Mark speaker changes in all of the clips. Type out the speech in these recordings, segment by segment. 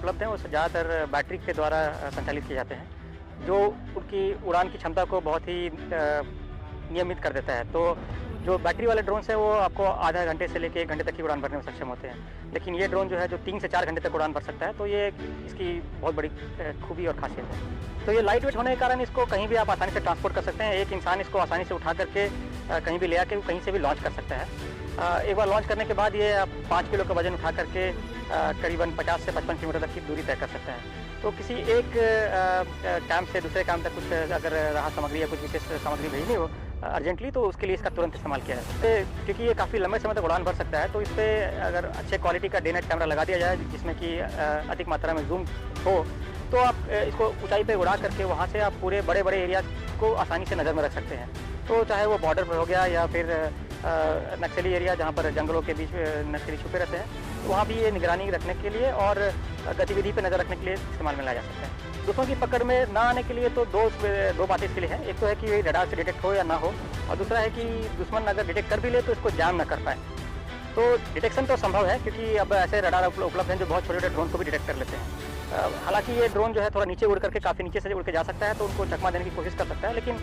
Speaker 1: उपलब्ध हैं वो ज़्यादातर बैटरी के द्वारा संचालित किए जाते हैं, जो उनकी उड़ान की क्षमता को बहुत ही नियमित कर देता है। तो जो बैटरी वाले ड्रोन्स हैं वो आपको आधा घंटे से लेकर 1 घंटे तक की उड़ान भरने में सक्षम होते हैं, लेकिन ये ड्रोन जो है जो 3 से 4 घंटे तक उड़ान भर सकता है, तो ये इसकी बहुत बड़ी खूबी और खासियत है। तो ये लाइट वेट होने के कारण इसको कहीं भी आप आसानी से ट्रांसपोर्ट कर सकते हैं। एक इंसान इसको आसानी से उठा करके कहीं भी ले आके कहीं से भी लॉन्च कर सकता है। एक बार लॉन्च करने के बाद ये आप 5 किलो का वजन उठा करके करीबन 50 से 55 किलोमीटर तक की दूरी तय कर सकते हैं। तो किसी एक कैंप से दूसरे कैंप तक कुछ अगर राहत सामग्री या कुछ विशेष सामग्री भेजनी हो अर्जेंटली, तो उसके लिए इसका तुरंत इस्तेमाल किया जा सकता है। क्योंकि ये काफ़ी लंबे समय तक उड़ान भर सकता है, तो इस पर अगर अच्छे क्वालिटी का डे नाइट कैमरा लगा दिया जाए जिसमें कि अधिक मात्रा में जूम हो, तो आप इसको ऊंचाई पे उड़ा करके वहाँ से आप पूरे बड़े बड़े एरिया को आसानी से नज़र में रख सकते हैं। तो चाहे वो बॉर्डर पर हो गया या फिर नक्सली एरिया जहाँ पर जंगलों के बीच नक्सली छुपे रहते हैं, तो वहाँ भी ये निगरानी रखने के लिए और गतिविधि पर नज़र रखने के लिए इस्तेमाल में लाया जा सकता है। दुश्मन की पकड़ में ना आने के लिए तो दो बातें इसके लिए हैं। एक तो है कि रडार से डिटेक्ट हो या ना हो, और दूसरा है कि दुश्मन अगर डिटेक्ट कर भी ले तो इसको जाम ना कर पाए। तो डिटेक्शन तो संभव है, क्योंकि अब ऐसे रडार उपलब्ध हैं जो बहुत छोटे छोटे ड्रोन को भी डिटेक्ट कर लेते हैं। हालांकि ये ड्रोन जो है थोड़ा नीचे उड़ करके काफ़ी नीचे से उड़ के जा सकता है, तो उनको चकमा देने की कोशिश कर सकता है, लेकिन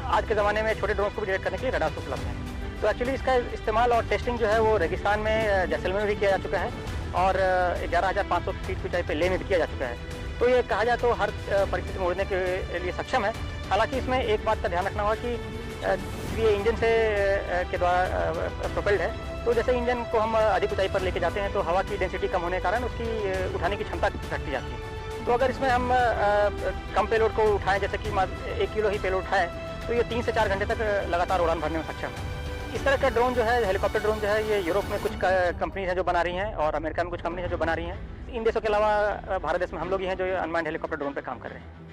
Speaker 1: आज के ज़माने में छोटे ड्रोन को भी डिटेक्ट करने के लिए रडार उपलब्ध हैं। तो एक्चुअली इसका इस्तेमाल और टेस्टिंग जो है वो रेगिस्तान में जैसलमेर में भी किया जा चुका है और 11,500 फीट की ऊंचाई पे लेह में भी किया जा चुका है। तो ये कहा जाए तो हर परिस्थिति में उड़ने के लिए सक्षम है। हालांकि इसमें एक बात का ध्यान रखना होगा कि ये इंजन से के द्वारा प्रोपेल्ड है, तो जैसे इंजन को हम अधिक ऊंचाई पर लेके जाते हैं तो हवा की डेंसिटी कम होने के कारण उसकी उठाने की क्षमता घटती जाती है। तो अगर इसमें हम कम पेलोड को उठाएं, जैसे कि 1 किलो ही पेलोड उठाएं, तो ये 3 से 4 घंटे तक लगातार उड़ान भरने में सक्षम है। इस तरह का ड्रोन जो है, हेलीकॉप्टर ड्रोन जो है, ये यूरोप में कुछ कंपनीज हैं जो बना रही हैं और अमेरिका में कुछ कंपनीज हैं जो बना रही हैं। इन देशों के अलावा भारत देश में हम लोग ही हैं जो अनमैन्ड हेलीकॉप्टर ड्रोन पे काम कर रहे हैं।